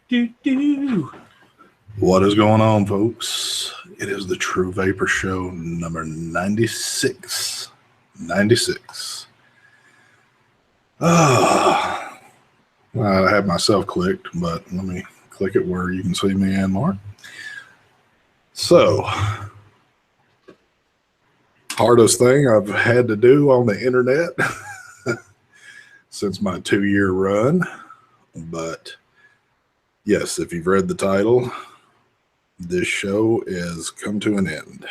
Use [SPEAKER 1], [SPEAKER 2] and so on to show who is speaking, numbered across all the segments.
[SPEAKER 1] Do.
[SPEAKER 2] What is going on, folks? It is the True Vapor Show number 96. 96. I have myself clicked, but let me click it where you can see me and Mark. So, hardest thing I've had to do on the internet since my 2-year run. But yes, if you've read the title, this show is come to an end.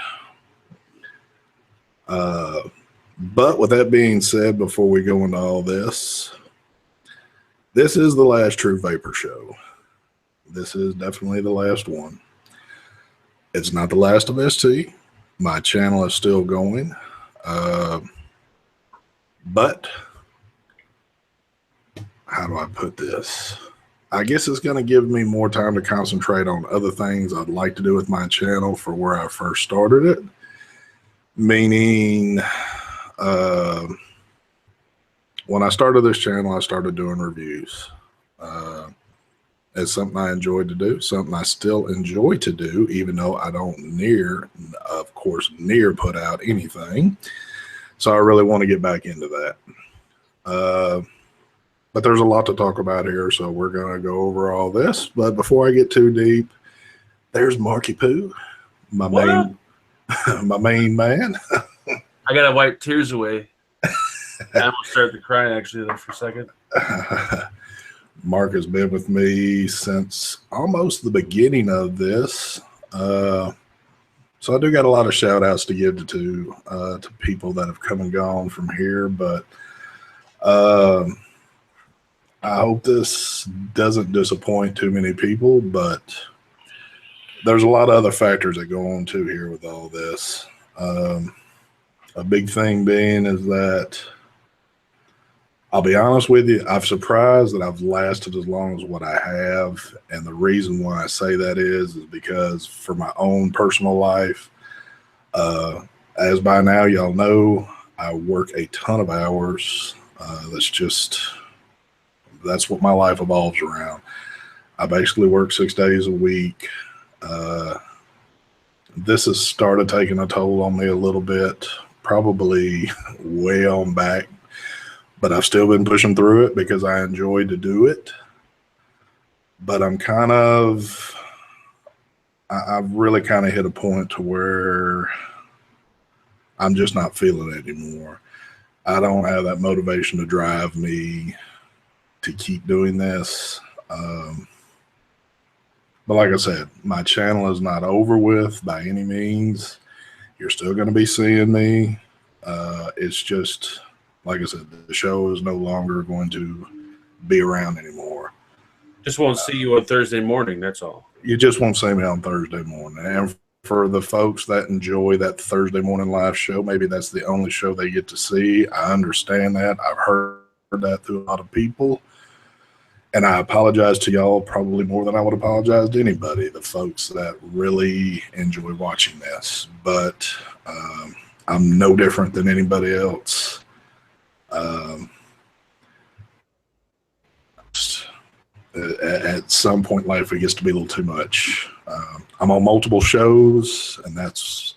[SPEAKER 2] But with that being said, before we go into all this, this is the last True Vapor Show. This is definitely the last one. It's not the last of ST. My channel is still going. But how do I put this? I guess it's going to give me more time to concentrate on other things I'd like to do with my channel for where I first started it. Meaning, when I started this channel, I started doing reviews. It's something I enjoyed to do, something I still enjoy to do, even though I don't near put out anything. So I really want to get back into that. But there's a lot to talk about here, so we're going to go over all this. But before I get too deep, there's Marky Poo, my main man.
[SPEAKER 1] I gotta wipe tears away. I almost started to cry actually there for a second.
[SPEAKER 2] Mark has been with me since almost the beginning of this. So I do got a lot of shout outs to give to people that have come and gone from here. But I hope this doesn't disappoint too many people, but there's a lot of other factors that go on too here with all this. A big thing being is that, I'll be honest with you, I'm surprised that I've lasted as long as what I have. And the reason why I say that is because for my own personal life, as by now y'all know, I work a ton of hours. That's what my life evolves around. I basically work 6 days a week. This has started taking a toll on me a little bit, probably way on back. But I've still been pushing through it because I enjoy to do it. But I've really kind of hit a point to where I'm just not feeling it anymore. I don't have that motivation to drive me to keep doing this. But like I said, my channel is not over with by any means. You're still going to be seeing me. It's just, like I said, the show is no longer going to be around anymore.
[SPEAKER 1] Just won't see you on Thursday morning, that's all.
[SPEAKER 2] You just won't see me on Thursday morning. And for the folks that enjoy that Thursday morning live show, maybe that's the only show they get to see. I understand that. I've heard that through a lot of people. And I apologize to y'all probably more than I would apologize to anybody, the folks that really enjoy watching this. But I'm no different than anybody else. At some point in life, it gets to be a little too much. I'm on multiple shows, and that's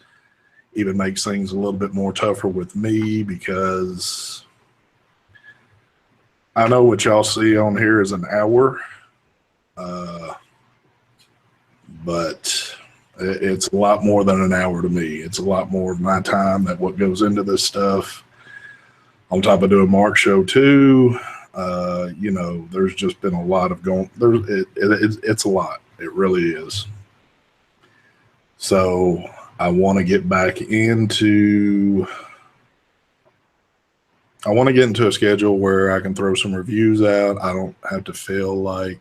[SPEAKER 2] even makes things a little bit more tougher with me because I know what y'all see on here is an hour, but it's a lot more than an hour to me. It's a lot more of my time that what goes into this stuff. On top of doing Mark's show too, there's just been a lot of it's a lot. It really is. So I want to get back into a schedule where I can throw some reviews out. I don't have to feel like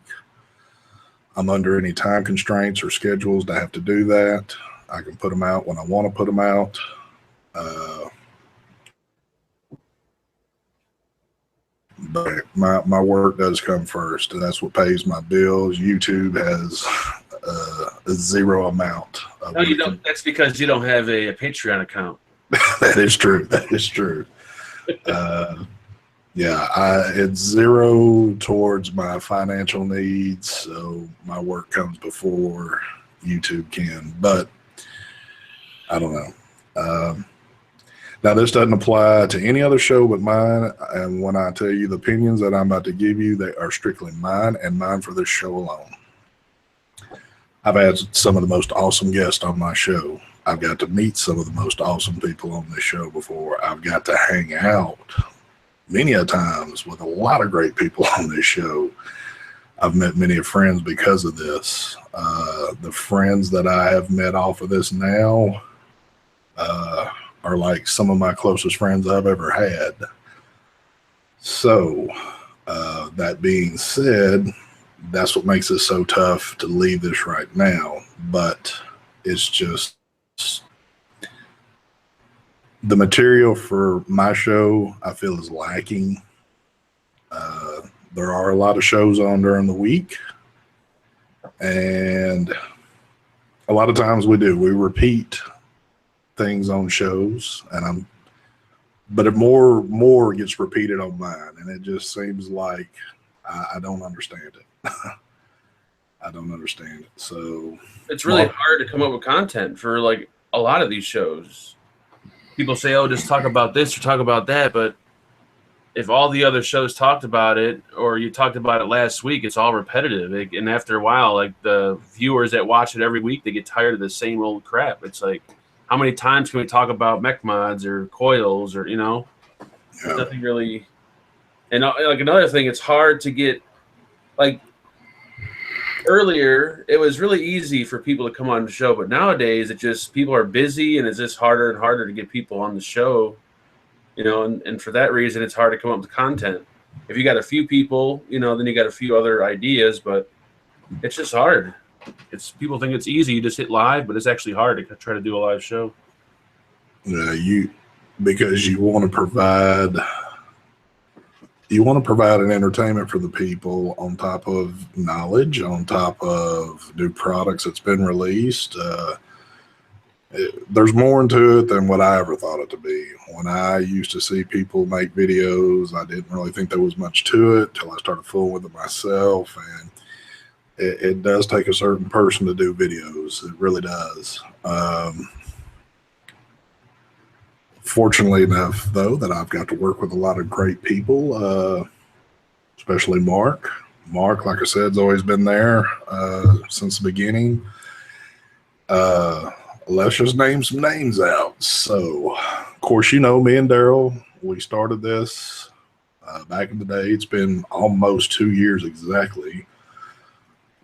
[SPEAKER 2] I'm under any time constraints or schedules to have to do that. I can put them out when I want to put them out. But my work does come first, and that's what pays my bills. YouTube has a zero amount.
[SPEAKER 1] No, you don't. That's because you don't have a Patreon account.
[SPEAKER 2] That is true. That is true. Yeah, it's zero towards my financial needs, so my work comes before YouTube can. But I don't know. Now, this doesn't apply to any other show but mine. And when I tell you the opinions that I'm about to give you, they are strictly mine and mine for this show alone. I've had some of the most awesome guests on my show. I've got to meet some of the most awesome people on this show before. I've got to hang out many a times with a lot of great people on this show. I've met many friends because of this. The friends that I have met off of this now are like some of my closest friends I've ever had. So, that being said, that's what makes it so tough to leave this right now. But it's just the material for my show, I feel, is lacking. There are a lot of shows on during the week, and a lot of times we repeat things on shows, but it more gets repeated on mine, and it just seems like I don't understand it. I don't understand it. So
[SPEAKER 1] It's really hard to come up with content for like a lot of these shows. People say, "Oh, just talk about this or talk about that," but if all the other shows talked about it, or you talked about it last week, it's all repetitive. And after a while, like the viewers that watch it every week, they get tired of the same old crap. It's like, how many times can we talk about mech mods or coils or,
[SPEAKER 2] yeah.
[SPEAKER 1] nothing really. And like another thing, it's hard to get, like, earlier, it was really easy for people to come on the show, but nowadays people are busy, and it's just harder and harder to get people on the show. And for that reason, it's hard to come up with content. If you got a few people, then you got a few other ideas, but it's just hard. People think it's easy, you just hit live, but it's actually hard to try to do a live show.
[SPEAKER 2] Yeah, because you want to provide an entertainment for the people on top of knowledge, on top of new products that's been released. There's more into it than what I ever thought it to be. When I used to see people make videos, I didn't really think there was much to it till I started fooling with it myself. And it does take a certain person to do videos. It really does. Fortunately enough, though, that I've got to work with a lot of great people, especially Mark. Mark, like I said, has always been there since the beginning. Let's just name some names out. So, of course, me and Daryl, we started this back in the day. It's been almost 2 years exactly.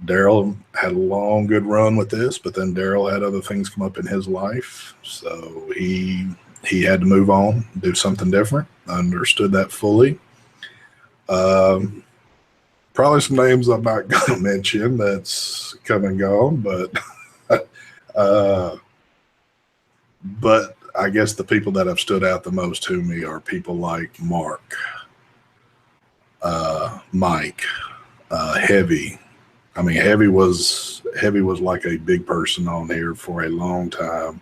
[SPEAKER 2] Daryl had a long, good run with this, but then Daryl had other things come up in his life. So he had to move on, do something different. I understood that fully. Probably some names I'm not going to mention that's come and gone, but I guess the people that have stood out the most to me are people like Mark, Mike, Heavy. I mean, Heavy was like a big person on here for a long time.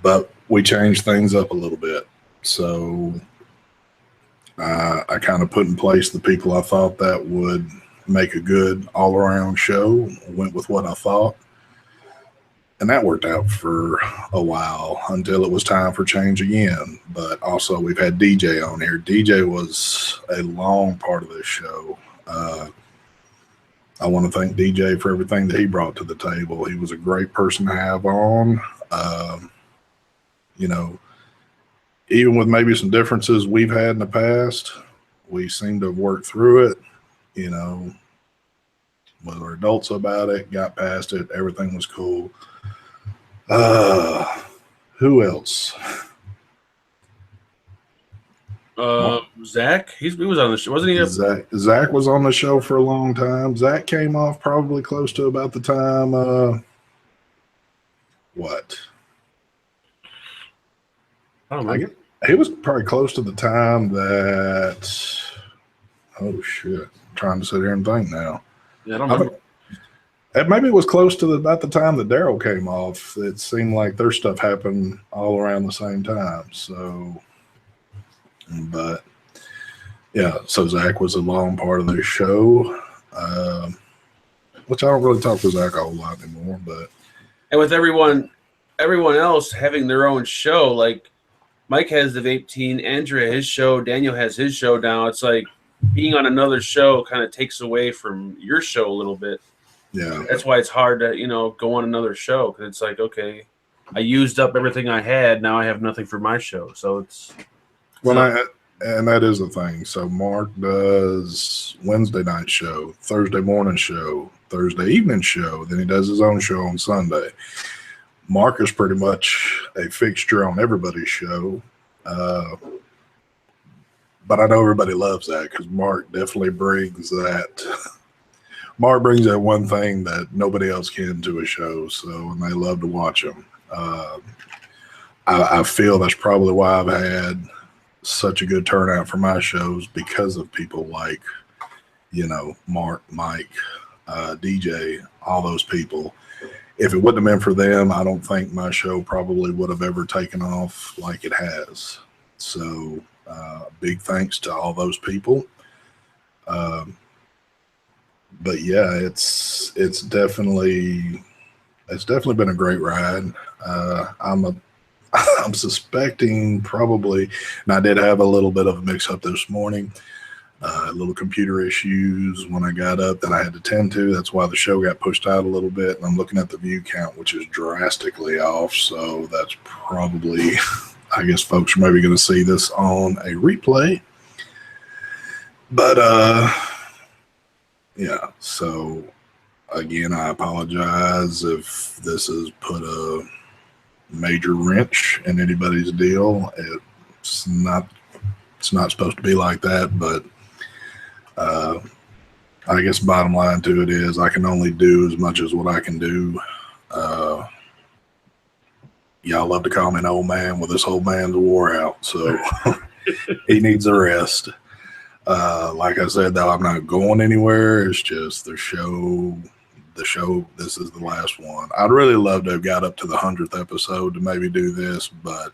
[SPEAKER 2] But we changed things up a little bit. So I kind of put in place the people I thought that would make a good all-around show, went with what I thought. And that worked out for a while until it was time for change again. But also we've had DJ on here. DJ was a long part of this show. I want to thank DJ for everything that he brought to the table. He was a great person to have on. Even with maybe some differences we've had in the past, we seem to have worked through it, we were adults about it, got past it, everything was cool. Who else?
[SPEAKER 1] Zach, he was on the show, wasn't he?
[SPEAKER 2] Zach was on the show for a long time. Zach came off probably close to about the time, what?
[SPEAKER 1] I don't know.
[SPEAKER 2] He was probably close to the time that, oh shit, I'm trying to sit here and think now.
[SPEAKER 1] Yeah, I don't remember.
[SPEAKER 2] Maybe it was close to about the time that Daryl came off. It seemed like their stuff happened all around the same time. So But yeah, so Zach was a long part of the show, which I don't really talk to Zach a whole lot anymore. But
[SPEAKER 1] And with everyone else having their own show, like Mike has the Vape Teen, Andrew has his show, Daniel has his show now. It's like being on another show kind of takes away from your show a little bit.
[SPEAKER 2] yeah,
[SPEAKER 1] That's why it's hard to, go on another show, because it's like, okay, I used up everything I had. Now I have nothing for my show. So it's
[SPEAKER 2] and that is the thing. So Mark does Wednesday night show, Thursday morning show, Thursday evening show. Then he does his own show on Sunday. Mark is pretty much a fixture on everybody's show. But I know everybody loves that because Mark definitely brings that. Mark brings that one thing that nobody else can to a show. So, and they love to watch him. I feel that's probably why I've had such a good turnout for my shows, because of people like, Mark, Mike, DJ, all those people. If it wouldn't have been for them, I don't think my show probably would have ever taken off like it has. So big thanks to all those people. But yeah, it's definitely been a great ride. I'm suspecting probably, and I did have a little bit of a mix up this morning, little computer issues when I got up that I had to tend to. That's why the show got pushed out a little bit. And I'm looking at the view count, which is drastically off. So that's probably, I guess folks are maybe going to see this on a replay. But yeah, so again, I apologize if this has put a major wrench in anybody's deal. It's not supposed to be like that, but I guess bottom line to it is I can only do as much as what I can do. Y'all love to call me an old man. Well, this old man's wore out, so he needs a rest. Like I said, though, I'm not going anywhere. It's just the show. This is the last one. I'd really love to have got up to the 100th episode to maybe do this, but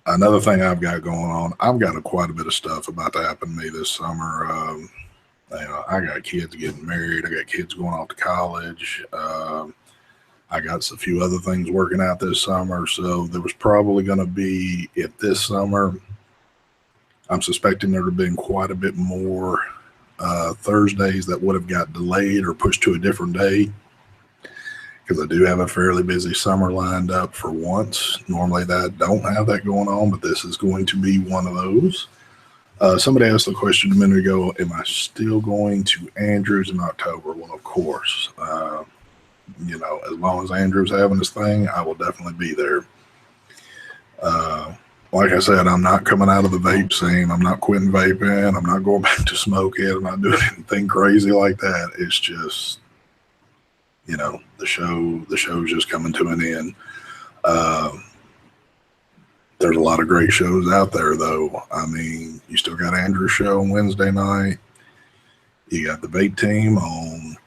[SPEAKER 2] another thing I've got going on, I've got quite a bit of stuff about to happen to me this summer. I got kids getting married. I got kids going off to college. I got a few other things working out this summer. So there was probably going to be, if this summer, I'm suspecting there would have been quite a bit more Thursdays that would have got delayed or pushed to a different day, because I do have a fairly busy summer lined up for once. Normally that don't have that going on, but this is going to be one of those. Somebody asked the question a minute ago, am I still going to Andrews in October? Well, of course. As long as Andrew's having his thing, I will definitely be there. Like I said, I'm not coming out of the vape scene. I'm not quitting vaping. I'm not going back to smoking. I'm not doing anything crazy like that. It's just, the show's just coming to an end. There's a lot of great shows out there, though. I mean, you still got Andrew's show on Wednesday night. You got the Vape Team on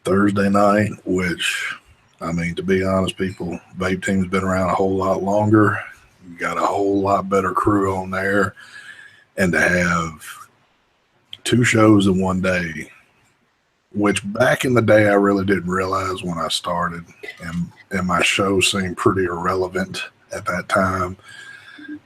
[SPEAKER 2] Thursday night, which, I mean, to be honest, people, Vape Team's been around a whole lot longer. You got a whole lot better crew on there. And to have two shows in one day, which back in the day I really didn't realize when I started, and my show seemed pretty irrelevant at that time.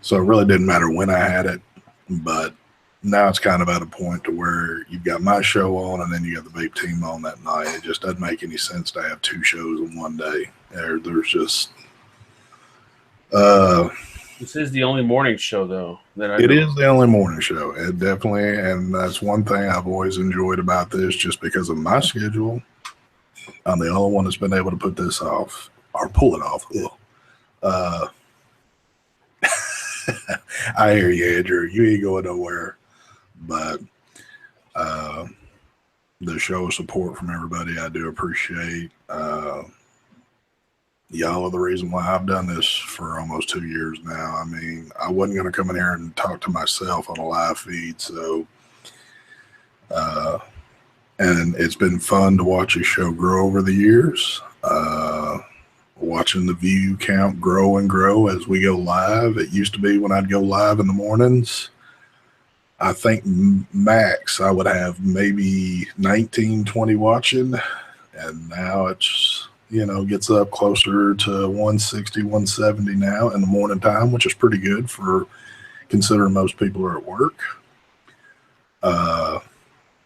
[SPEAKER 2] So it really didn't matter when I had it. But now it's kind of at a point to where you've got my show on and then you got the Vape Team on that night. It just doesn't make any sense to have two shows in one day. There's just
[SPEAKER 1] this is the only morning show, though.
[SPEAKER 2] It is the only morning show. It definitely, and that's one thing I've always enjoyed about this, just because of my schedule. I'm the only one that's been able to put this off or pull it off. I hear you, Andrew. You ain't going nowhere. But the show support from everybody, I do appreciate. Y'all are the reason why I've done this for almost 2 years now. I mean, I wasn't going to come in here and talk to myself on a live feed. So, and it's been fun to watch a show grow over the years. watching the view count grow and grow as we go live. It used to be when I'd go live in the mornings, I think max I would have maybe 19, 20 watching. And now it's, gets up closer to 160, 170 now in the morning time, which is pretty good for considering most people are at work.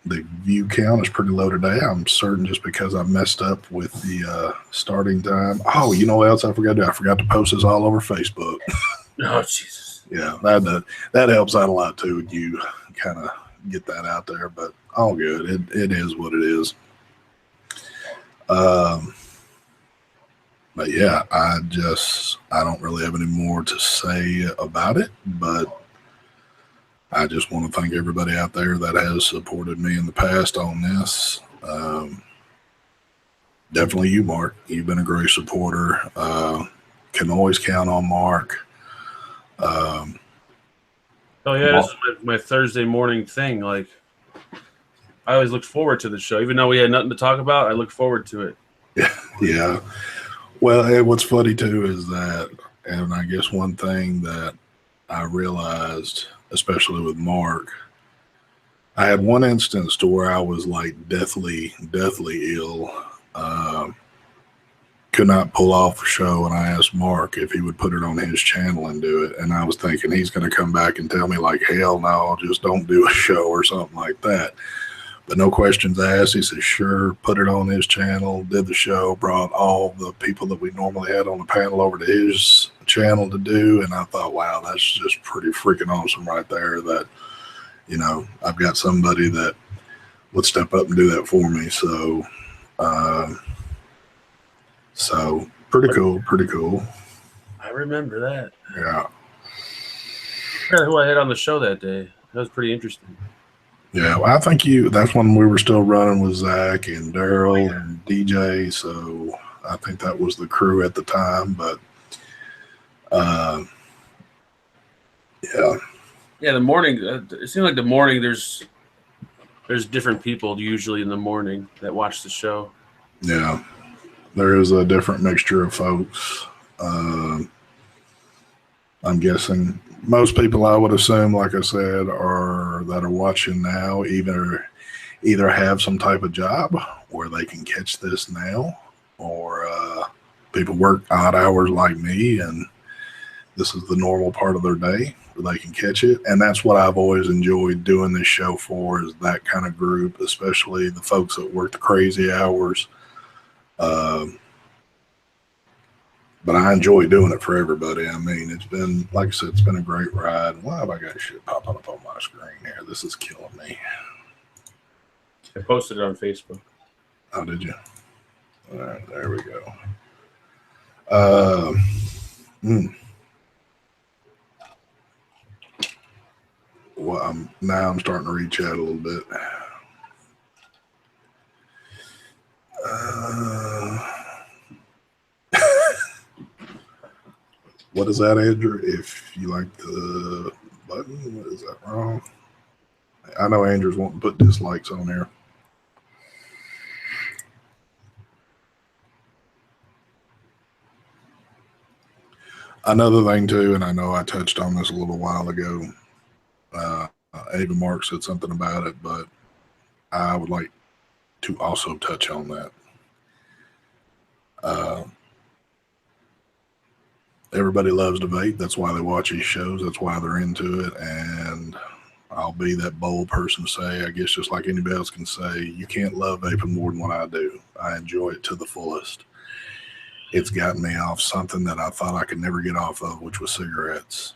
[SPEAKER 2] The view count is pretty low today. I'm certain just because I messed up with the starting time. Oh, you know what else I forgot to do? I forgot to post this all over Facebook.
[SPEAKER 1] Oh, Jesus.
[SPEAKER 2] Yeah, that helps out a lot too. You kind of get that out there, but all good. It is what it is. But yeah, I don't really have any more to say about it, but I just want to thank everybody out there that has supported me in the past on this. Definitely you, Mark. You've been a great supporter. Can always count on Mark.
[SPEAKER 1] Oh yeah, this is my Thursday morning thing. Like, I always looked forward to the show, even though we had nothing to talk about. I look forward to it.
[SPEAKER 2] Yeah. Well, what's funny too is that, and I guess one thing that I realized, especially with Mark, I had one instance to where I was like deathly ill. Could not pull off a show, and I asked Mark if he would put it on his channel and do it. And I was thinking he's going to come back and tell me like, hell no, just don't do a show or something like that. But no questions asked. He said, sure, put it on his channel, did the show, brought all the people that we normally had on the panel over to his channel to do. And I thought, wow, that's just pretty freaking awesome right there that, I've got somebody that would step up and do that for me. So pretty cool.
[SPEAKER 1] I remember that.
[SPEAKER 2] Yeah.
[SPEAKER 1] Who I had on the show that day. That was pretty interesting.
[SPEAKER 2] Yeah, well, I think that's when we were still running with Zach and Daryl and DJ. So I think that was the crew at the time. But yeah.
[SPEAKER 1] Yeah, the morning. It seems like the morning. There's different people usually in the morning that watch the show.
[SPEAKER 2] Yeah, there is a different mixture of folks. I'm guessing most people, I would assume, like I said, that are watching now either have some type of job where they can catch this now, or people work odd hours like me, and this is the normal part of their day where they can catch it. And that's what I've always enjoyed doing this show for, is that kind of group, especially the folks that work the crazy hours. But I enjoy doing it for everybody. I mean, it's been, like I said, it's been a great ride. Why have I got shit popping up on my screen here? This is killing me.
[SPEAKER 1] I posted it on Facebook.
[SPEAKER 2] Oh, did you? All right, there we go. Well, I'm starting to reach out a little bit. What is that, Andrew? If you like the button, is that wrong? I know Andrew's wanting to put dislikes on there. Another thing too, and I know I touched on this a little while ago. Ava Mark said something about it, but I would like to also touch on that. Everybody loves to vape. That's why they watch these shows. That's why they're into it. And I'll be that bold person to say, I guess just like anybody else can say, you can't love vaping more than what I do. I enjoy it to the fullest. It's gotten me off something that I thought I could never get off of, which was cigarettes.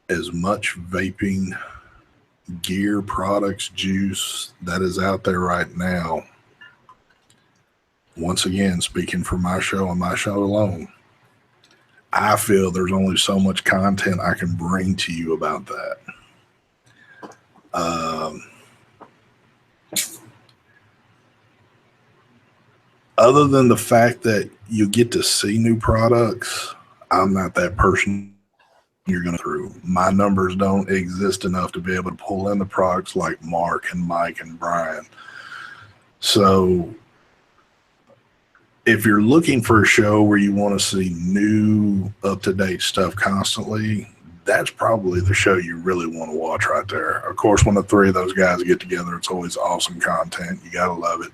[SPEAKER 2] As much vaping gear, products, juice that is out there right now, once again, speaking for my show and my show alone, I feel there's only so much content I can bring to you about that. Other than the fact that you get to see new products, I'm not that person you're going to through. My numbers don't exist enough to be able to pull in the products like Mark and Mike and Brian. So if you're looking for a show where you want to see new, up-to-date stuff constantly, that's probably the show you really want to watch right there. Of course, when the three of those guys get together, it's always awesome content. You got to love it.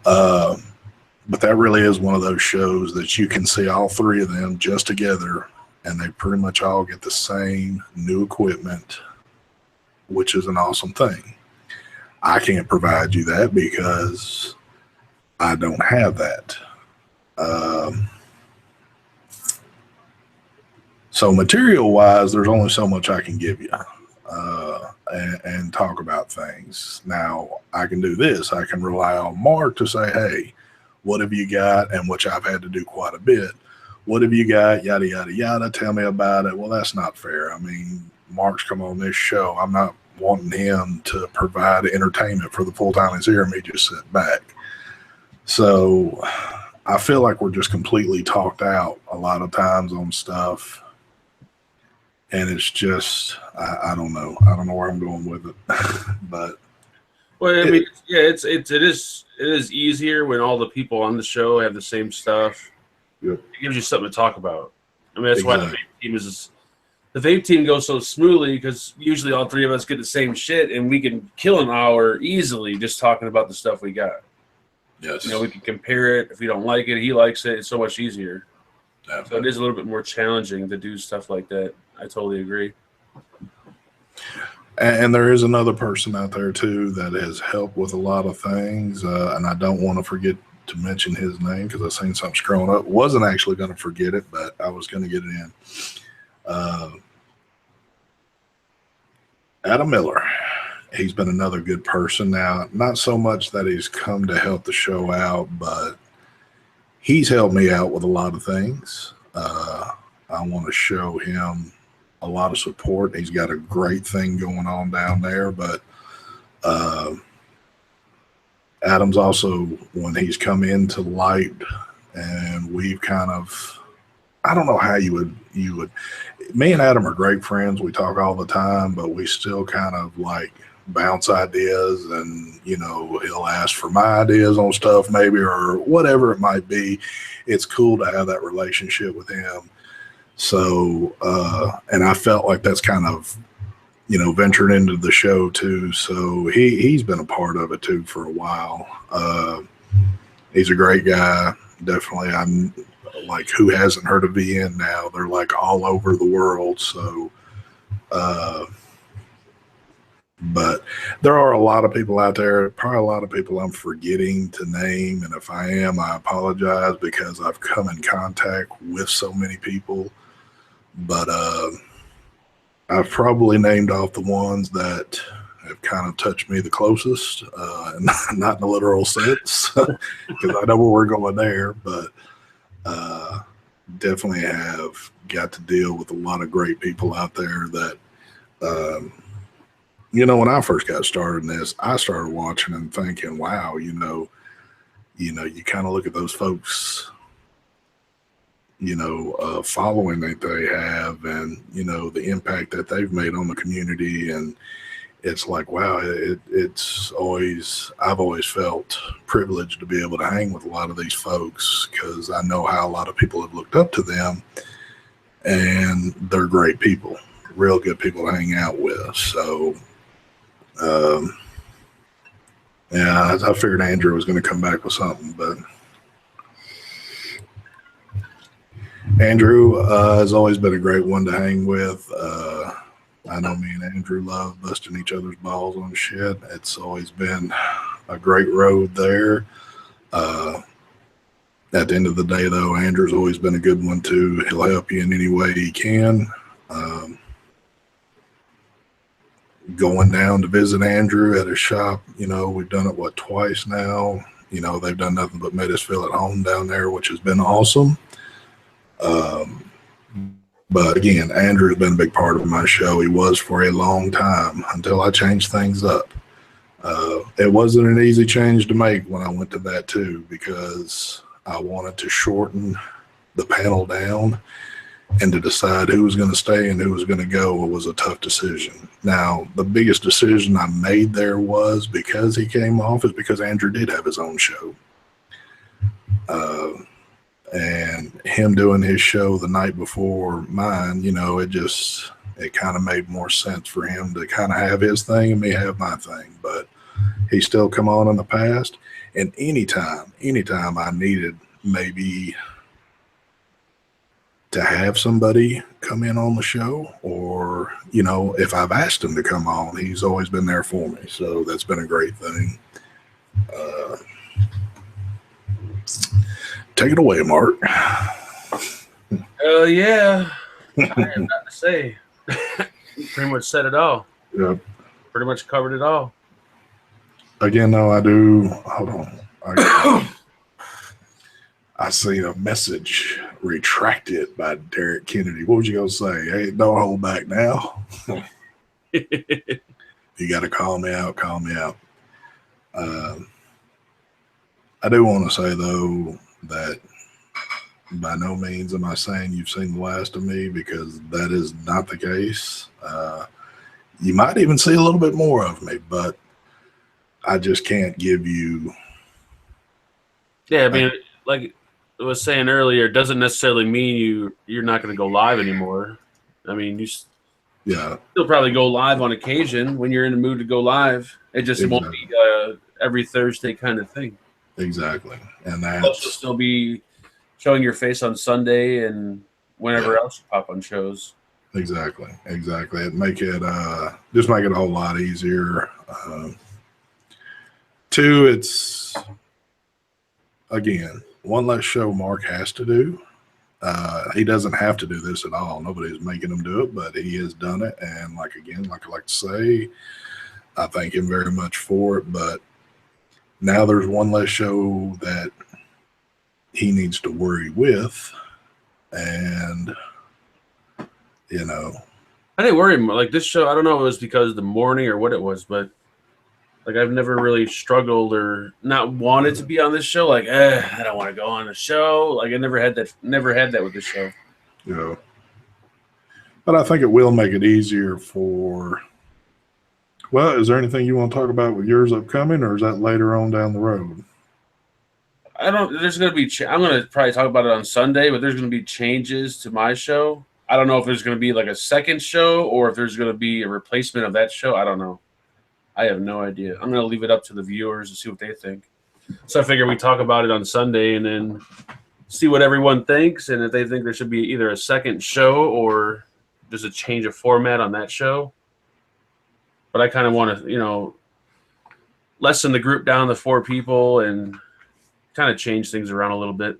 [SPEAKER 2] But that really is one of those shows that you can see all three of them just together, and they pretty much all get the same new equipment, which is an awesome thing. I can't provide you that because I don't have that. So material-wise, there's only so much I can give you and talk about things. Now, I can do this. I can rely on Mark to say, hey, what have you got? And which I've had to do quite a bit. What have you got? Yada, yada, yada. Tell me about it. Well, that's not fair. I mean, Mark's come on this show. I'm not wanting him to provide entertainment for the full time he's here and me just sit back. So I feel like we're just completely talked out a lot of times on stuff. And it's just, I don't know. I don't know where I'm going with it. But
[SPEAKER 1] well, I mean, yeah, it is easier when all the people on the show have the same stuff.
[SPEAKER 2] Yep.
[SPEAKER 1] It gives you something to talk about. I mean, that's why the vape team goes so smoothly, because usually all three of us get the same shit, and we can kill an hour easily just talking about the stuff we got.
[SPEAKER 2] Yes.
[SPEAKER 1] You know, we can compare it. If we don't like it, he likes it. It's so much easier. Definitely. So it is a little bit more challenging to do stuff like that. I totally agree.
[SPEAKER 2] And there is another person out there, too, that has helped with a lot of things. And I don't want to forget to mention his name because I've seen something scrolling up. Wasn't actually going to forget it, but I was going to get it in. Adam Miller. He's been another good person. Now, not so much that he's come to help the show out, but he's helped me out with a lot of things. I want to show him a lot of support. He's got a great thing going on down there, but Adam's also, when he's come into light, and we've kind of, I don't know how you would, me and Adam are great friends. We talk all the time, but we still kind of like bounce ideas, and, you know, he'll ask for my ideas on stuff maybe, or whatever it might be. It's cool to have that relationship with him. So, and I felt like that's kind of, you know, ventured into the show too. So he's been a part of it too for a while. He's a great guy. Definitely. I'm like, who hasn't heard of VN now? They're like all over the world. So, but there are a lot of people out there, probably a lot of people I'm forgetting to name. And if I am, I apologize because I've come in contact with so many people. But I've probably named off the ones that have kind of touched me the closest, not in a literal sense, because I know where we're going there, but definitely have got to deal with a lot of great people out there that, you know, when I first got started in this, I started watching and thinking, wow, you kind of look at those folks, you know, following that they have, and, you know, the impact that they've made on the community. And it's like, wow, I've always felt privileged to be able to hang with a lot of these folks, because I know how a lot of people have looked up to them, and they're great people, real good people to hang out with. So, yeah, I figured Andrew was going to come back with something, but Andrew has always been a great one to hang with. I know me and Andrew love busting each other's balls on shit. It's always been a great road there. At the end of the day, though, Andrew's always been a good one, too. He'll help you in any way he can. Going down to visit Andrew at his shop, you know, we've done it, twice now. You know, they've done nothing but made us feel at home down there, which has been awesome. But again, Andrew's been a big part of my show. He was for a long time until I changed things up. It wasn't an easy change to make when I went to that too, because I wanted to shorten the panel down, and to decide who was going to stay and who was going to go was a tough decision. Now, the biggest decision I made there was, because he came off, is because Andrew did have his own show. And him doing his show the night before mine, it kind of made more sense for him to kind of have his thing and me have my thing. But he still come on in the past. And anytime I needed maybe to have somebody come in on the show, or, if I've asked him to come on, he's always been there for me. So that's been a great thing. Take it away, Mark.
[SPEAKER 1] Yeah. I have nothing to say. Pretty much said it all.
[SPEAKER 2] Yep.
[SPEAKER 1] Pretty much covered it all.
[SPEAKER 2] Again, though, I do. Hold on. I seen a message retracted by Derek Kennedy. What was you going to say? Hey, don't hold back now. You got to call me out. Call me out. I do want to say, though, that by no means am I saying you've seen the last of me, because that is not the case. You might even see a little bit more of me, but I just can't give you.
[SPEAKER 1] Yeah, I mean, like I was saying earlier, it doesn't necessarily mean you're not going to go live anymore. I mean, you still probably go live on occasion when you're in the mood to go live. It just won't be every Thursday kind of thing.
[SPEAKER 2] Exactly. And
[SPEAKER 1] you'll still be showing your face on Sunday and whenever else you pop on shows.
[SPEAKER 2] Exactly. It make it just make it a whole lot easier. Two, it's again one less show Mark has to do. He doesn't have to do this at all. Nobody's making him do it, but he has done it. And like I like to say, I thank him very much for it. But now there's one less show that he needs to worry with. And, I
[SPEAKER 1] didn't worry. Like this show, I don't know if it was because of the morning or what it was, but like I've never really struggled or not wanted to be on this show. Like, I don't want to go on the show. Like I never had that with this show.
[SPEAKER 2] Yeah. But I think it will make it easier for. Well, is there anything you want to talk about with yours upcoming, or is that later on down the road?
[SPEAKER 1] There's going to be, I'm going to probably talk about it on Sunday, but there's going to be changes to my show. I don't know if there's going to be like a second show or if there's going to be a replacement of that show. I don't know. I have no idea. I'm going to leave it up to the viewers to see what they think. So I figure we talk about it on Sunday and then see what everyone thinks. And if they think there should be either a second show or there's a change of format on that show. But I kind of want to, lessen the group down to 4 people and kind of change things around a little bit.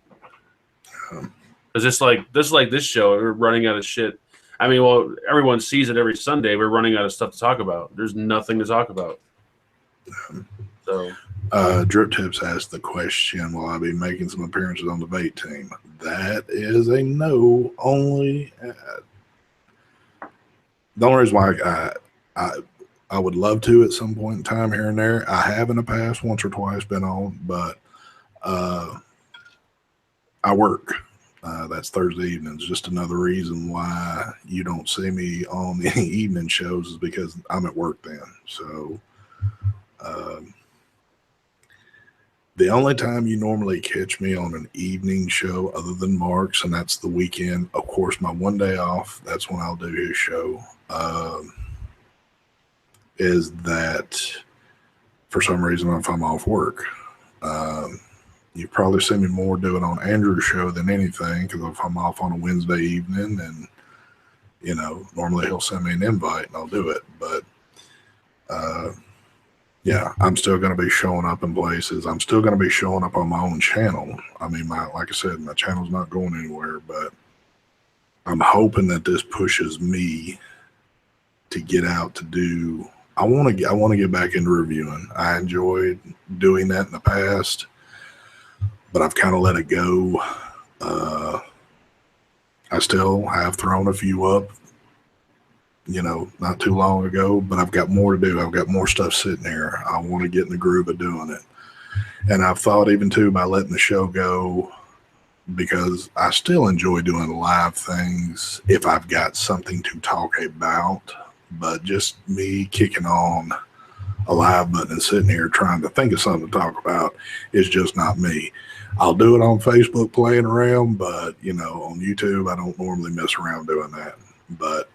[SPEAKER 1] Because it's like this show, we're running out of shit. I mean, well, everyone sees it every Sunday. We're running out of stuff to talk about. There's nothing to talk about. So,
[SPEAKER 2] Drip Tips asked the question, will I be making some appearances on the debate team? That is a no only. The only reason why I would love to at some point in time here and there. I have in the past once or twice been on, but I work. That's Thursday evenings. Just another reason why you don't see me on the evening shows is because I'm at work then. So the only time you normally catch me on an evening show other than Mark's, and that's the weekend, of course, my one day off, that's when I'll do his show, is that for some reason if I'm off work. You probably see me more do it on Andrew's show than anything, because if I'm off on a Wednesday evening and, normally he'll send me an invite and I'll do it. But, yeah, I'm still going to be showing up in places. I'm still going to be showing up on my own channel. I mean, like I said, my channel's not going anywhere, but I'm hoping that this pushes me to get out to do. I want to get back into reviewing. I enjoyed doing that in the past, but I've kind of let it go. I still have thrown a few up, not too long ago, but I've got more to do. I've got more stuff sitting there. I want to get in the groove of doing it. And I've thought even too by letting the show go, because I still enjoy doing live things if I've got something to talk about, but just me kicking on a live button and sitting here trying to think of something to talk about is just not me. I'll do it on Facebook playing around, but on YouTube, I don't normally mess around doing that. But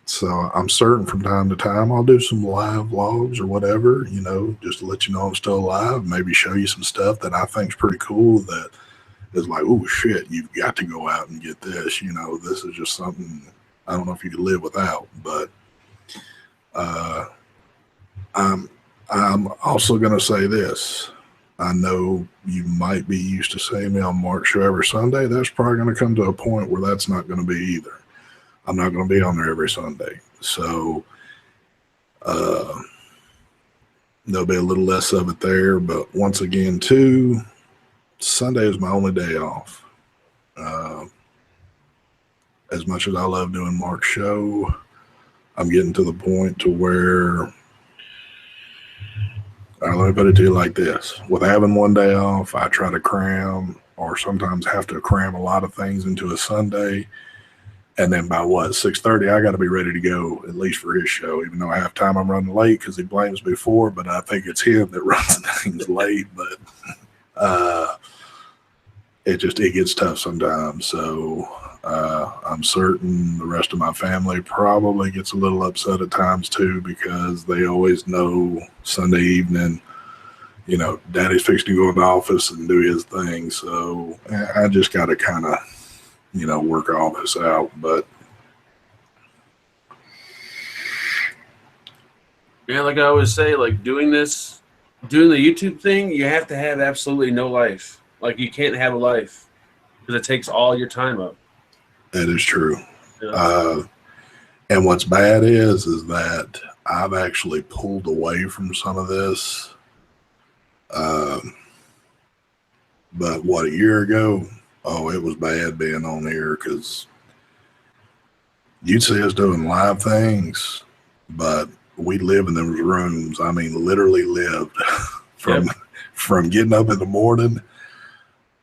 [SPEAKER 2] so I'm certain from time to time I'll do some live vlogs or whatever, just to let you know I'm still alive, maybe show you some stuff that I think is pretty cool that is like, oh shit, you've got to go out and get this. This is just something I don't know if you could live without. But I'm also going to say this. I know you might be used to seeing me on Mark's show every Sunday. That's probably going to come to a point where that's not going to be either. I'm not going to be on there every Sunday. So there'll be a little less of it there. But once again, too, Sunday is my only day off. As much as I love doing Mark's show, I'm getting to the point to where, let me put it to you like this. With having one day off, I try to cram, or sometimes have to cram a lot of things into a Sunday. And then by 6:30, I got to be ready to go, at least for his show, even though half time I'm running late because he blames me for it, but I think it's him that runs things late. But it gets tough sometimes. So I'm certain the rest of my family probably gets a little upset at times too, because they always know Sunday evening, Daddy's fixing to go in the office and do his thing. So I just got to kind of, work all this out. But
[SPEAKER 1] yeah, like I always say, like doing the YouTube thing, you have to have absolutely no life. Like you can't have a life because it takes all your time up.
[SPEAKER 2] That is true.
[SPEAKER 1] Yeah.
[SPEAKER 2] And what's bad is that I've actually pulled away from some of this. But a year ago, it was bad being on here because you'd see us doing live things, but we live in those rooms. I mean, literally lived from getting up in the morning.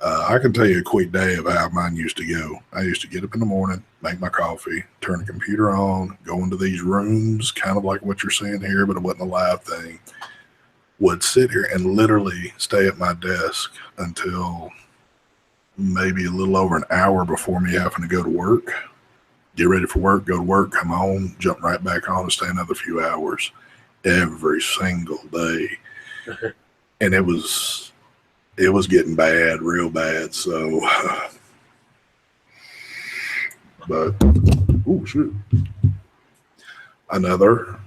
[SPEAKER 2] I can tell you a quick day of how mine used to go. I used to get up in the morning, make my coffee, turn the computer on, go into these rooms, kind of like what you're seeing here, but it wasn't a live thing. Would sit here and literally stay at my desk until maybe a little over an hour before me having to go to work, get ready for work, go to work, come home, jump right back on and stay another few hours every single day. And it was getting bad, real bad. So, but, oh, shoot. Another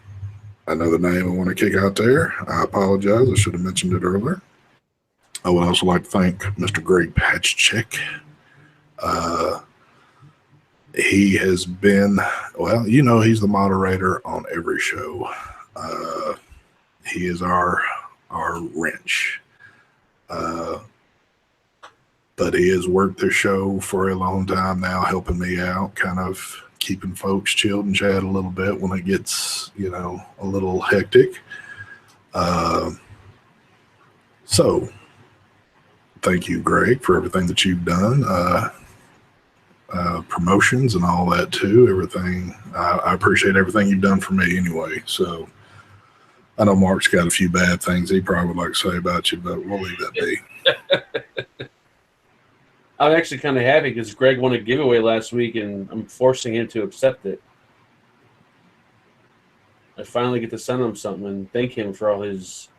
[SPEAKER 2] name I want to kick out there. I apologize. I should have mentioned it earlier. I would also like to thank Mr. Greg Patchchick. He has been, he's the moderator on every show. He is our wrench. But he has worked the show for a long time now, helping me out, kind of keeping folks chilled and chat a little bit when it gets, a little hectic. So thank you, Greg, for everything that you've done. Promotions and all that too. Everything. I appreciate everything you've done for me anyway. So I know Mark's got a few bad things he probably would like to say about you, but we'll leave that be.
[SPEAKER 1] I'm actually kind of happy because Greg won a giveaway last week, and I'm forcing him to accept it. I finally get to send him something and thank him for all his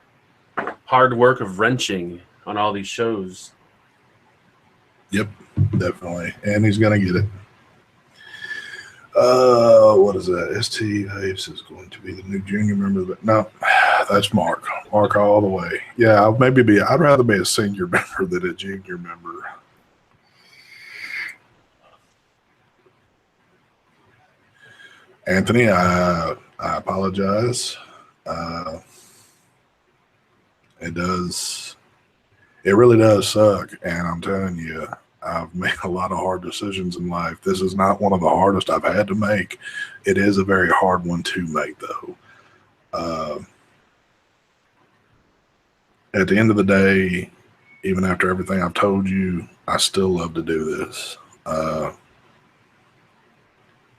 [SPEAKER 1] hard work of wrenching on all these shows.
[SPEAKER 2] Yep, definitely. And he's going to get it. What is that? ST Ace is going to be the new junior member. But no, that's Mark. Mark all the way. Yeah, I'd rather be a senior member than a junior member. Anthony, I apologize. It really does suck. And I'm telling you, I've made a lot of hard decisions in life. This is not one of the hardest I've had to make. It is a very hard one to make, though. At the end of the day, even after everything I've told you, I still love to do this.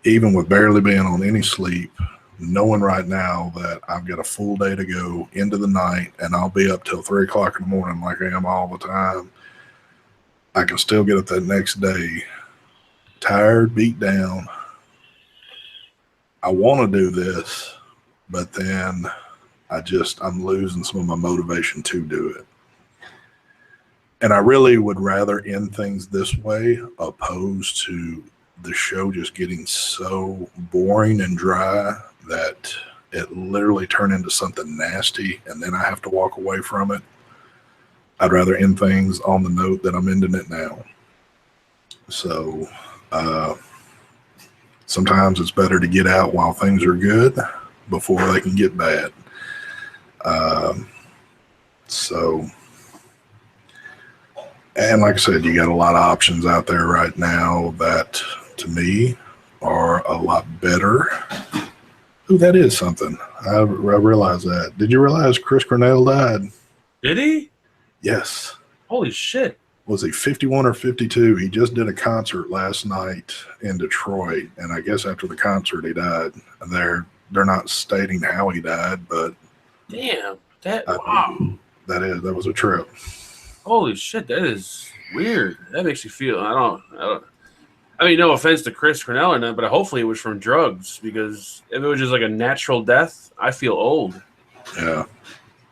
[SPEAKER 2] Even with barely being on any sleep, knowing right now that I've got a full day to go into the night and I'll be up till 3 o'clock in the morning like I am all the time, I can still get up that next day tired, beat down. I want to do this, but then I'm losing some of my motivation to do it. And I really would rather end things this way opposed to the show just getting so boring and dry that it literally turned into something nasty and then I have to walk away from it. I'd rather end things on the note that I'm ending it now. So sometimes it's better to get out while things are good before they can get bad. And like I said, you got a lot of options out there right now that, to me, are a lot better. Ooh, that is something. I realize that. Did you realize Chris Cornell died?
[SPEAKER 1] Did he?
[SPEAKER 2] Yes.
[SPEAKER 1] Holy shit.
[SPEAKER 2] Was he 51 or 52? He just did a concert last night in Detroit, and I guess after the concert he died. And they're not stating how he died, but
[SPEAKER 1] damn, wow.
[SPEAKER 2] That was a trip.
[SPEAKER 1] Holy shit, that is weird. That makes you feel. I mean, no offense to Chris Cornell or not, but hopefully it was from drugs, because if it was just like a natural death, I feel old.
[SPEAKER 2] Yeah,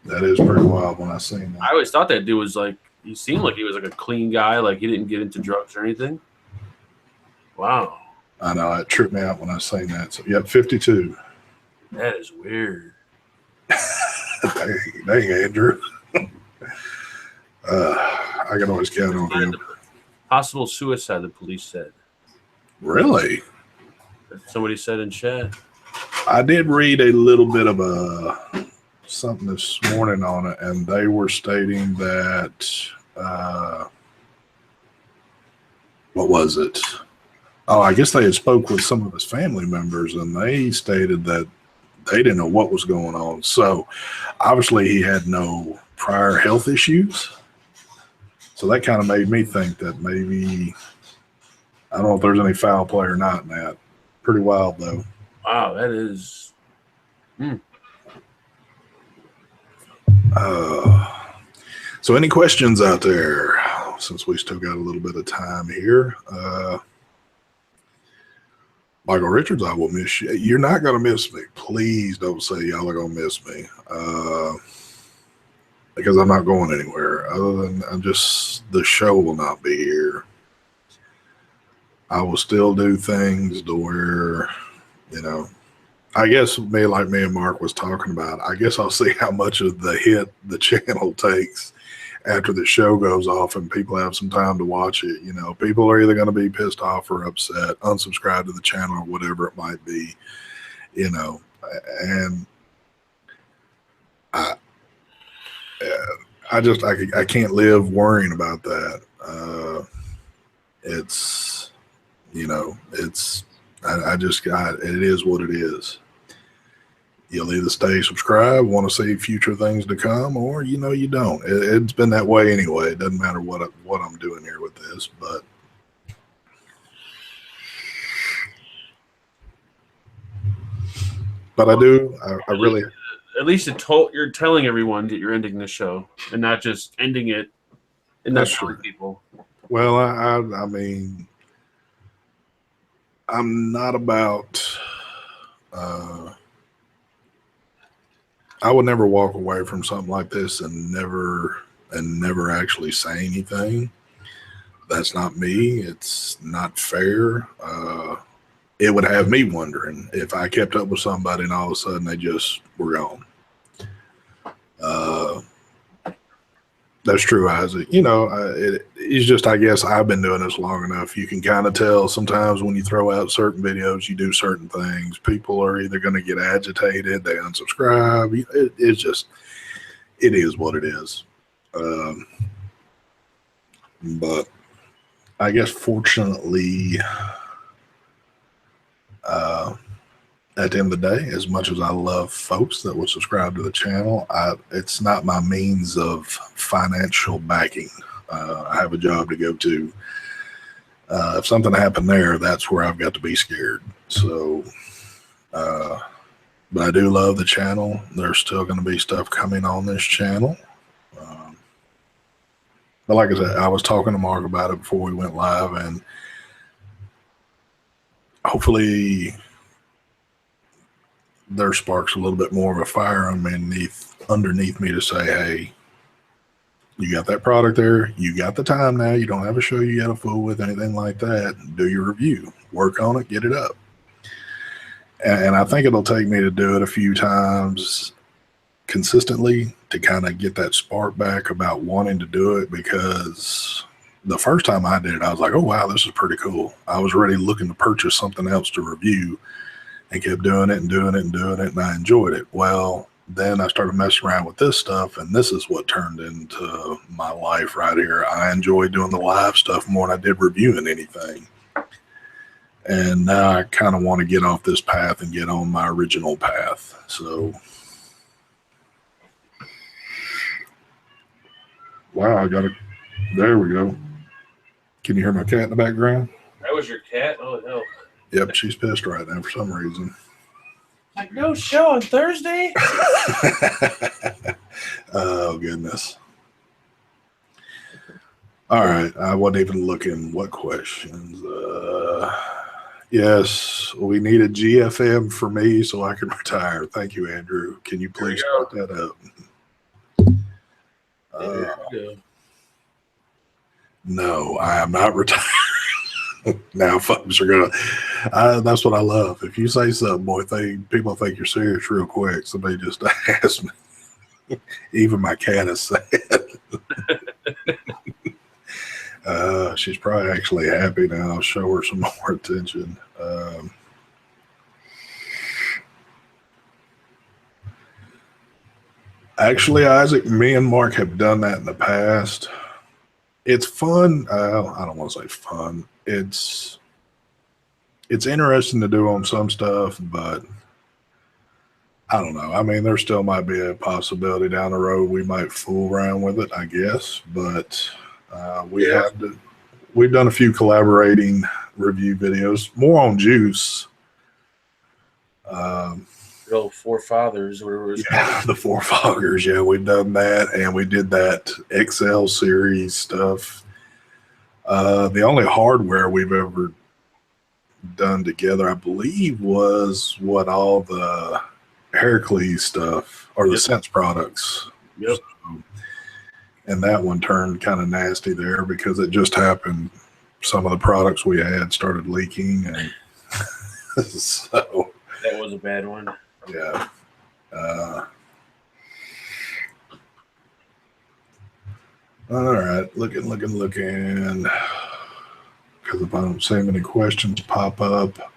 [SPEAKER 2] that is pretty wild when I seen that.
[SPEAKER 1] I always thought that dude was like, he seemed like he was like a clean guy, like he didn't get into drugs or anything. Wow.
[SPEAKER 2] I know, it tripped me out when I seen that. So, yep, 52.
[SPEAKER 1] That is weird.
[SPEAKER 2] Dang, Andrew. I can always count on him.
[SPEAKER 1] Possible suicide, the police said.
[SPEAKER 2] Really?
[SPEAKER 1] Somebody said in chat.
[SPEAKER 2] I did read a little bit of something this morning on it, and they were stating that what was it? Oh, I guess they had spoke with some of his family members, and they stated that they didn't know what was going on. So obviously he had no prior health issues. So that kind of made me think that maybe, I don't know if there's any foul play or not in that. Pretty wild, though.
[SPEAKER 1] Wow, that is.
[SPEAKER 2] So any questions out there, since we still got a little bit of time here? Michael Richards, I will miss you. You're not going to miss me. Please don't say y'all are going to miss me. Because I'm not going anywhere other than the show will not be here. I will still do things to where, I guess me and Mark was talking about, I guess I'll see how much of the hit the channel takes after the show goes off and people have some time to watch it. People are either going to be pissed off or upset, unsubscribe to the channel or whatever it might be, and I can't live worrying about that. It is what it is. You'll either stay subscribed, want to see future things to come, or you don't. It's been that way anyway. It doesn't matter what I'm doing here with this, but I do. I really.
[SPEAKER 1] At least you're telling everyone that you're ending the show and not just ending it and not telling people.
[SPEAKER 2] Well, I mean, I'm not about. I would never walk away from something like this and never actually say anything. That's not me. It's not fair. It would have me wondering if I kept up with somebody and all of a sudden they just were gone. That's true, Isaac. It's just, I guess I've been doing this long enough. You can kind of tell sometimes when you throw out certain videos, you do certain things. People are either going to get agitated, they unsubscribe. It's just, it is what it is. But I guess fortunately, at the end of the day, as much as I love folks that will subscribe to the channel, it's not my means of financial backing. I have a job to go to. If something happened there, that's where I've got to be scared. So But I do love the channel. There's still going to be stuff coming on this channel. But like I said, I was talking to Mark about it before we went live, and hopefully there sparks a little bit more of a fire underneath me to say, hey, you got that product there. You got the time now. You don't have a show you got to fool with, anything like that. Do your review. Work on it. Get it up. And I think it'll take me to do it a few times consistently to kind of get that spark back about wanting to do it, because the first time I did it, I was like, oh, wow, this is pretty cool. I was already looking to purchase something else to review and kept doing it and doing it and doing it, and I enjoyed it. Well, then I started messing around with this stuff, and this is what turned into my life right here. I enjoy doing the live stuff more than I did reviewing anything. And now I kind of want to get off this path and get on my original path. So, wow, there we go. Can you hear my cat in the background?
[SPEAKER 1] That was your cat? Oh, no.
[SPEAKER 2] Yep, she's pissed right now for some reason.
[SPEAKER 1] Like, no show on Thursday?
[SPEAKER 2] Oh, goodness. All right. I wasn't even looking. What questions? Yes, we need a GFM for me so I can retire. Thank you, Andrew. Can you please start that up? No, I am not retired. Now folks are gonna that's what I love. If you say something, boy, people think you're serious real quick. Somebody just asked me. Even my cat is sad. She's probably actually happy now. I'll show her some more attention. Actually, Isaac, me and Mark have done that in the past. It's fun. I don't want to say fun. It's interesting to do on some stuff, but I don't know. I mean, there still might be a possibility down the road we might fool around with it, I guess. But we've done a few collaborating review videos, more on juice.
[SPEAKER 1] The old Four Fathers, whatever it was called.
[SPEAKER 2] The Four Foggers. Yeah, we've done that, and we did that XL series stuff. The only hardware we've ever done together, I believe, was all the Heracles stuff or the Sense products.
[SPEAKER 1] Yep.
[SPEAKER 2] So, and that one turned kind of nasty there because it just happened. Some of the products we had started leaking, and so
[SPEAKER 1] that was a bad one.
[SPEAKER 2] Yeah. All right. Looking. Because if I don't see many questions pop up,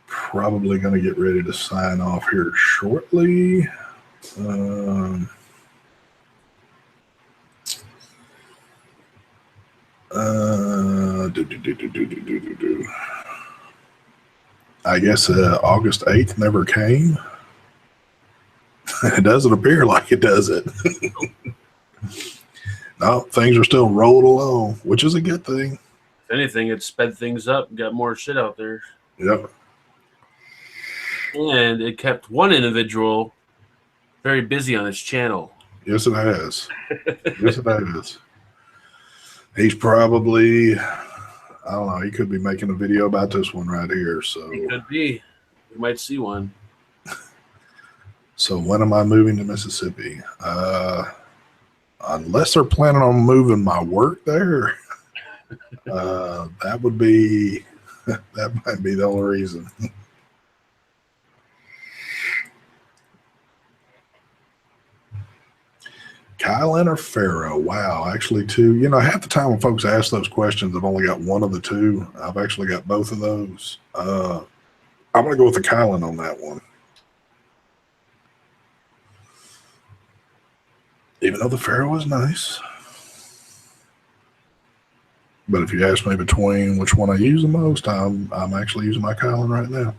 [SPEAKER 2] probably going to get ready to sign off here shortly. I guess August 8th never came. It doesn't appear like it, does it? No, things are still rolling along, which is a good thing.
[SPEAKER 1] If anything, it sped things up, got more shit out there.
[SPEAKER 2] Yep.
[SPEAKER 1] And it kept one individual very busy on his channel.
[SPEAKER 2] Yes, it has. Yes, it has. He's probably, I don't know, he could be making a video about this one right here. So
[SPEAKER 1] he could be. You might see one.
[SPEAKER 2] So when am I moving to Mississippi? Unless they're planning on moving my work there, that might be the only reason. Kylan or Pharaoh? Wow, actually two. You know, half the time when folks ask those questions, I've only got one of the two. I've actually got both of those. I'm going to go with the Kylan on that one. Even though the Pharaoh is nice. But if you ask me between which one I use the most, I'm actually using my Kylan right now.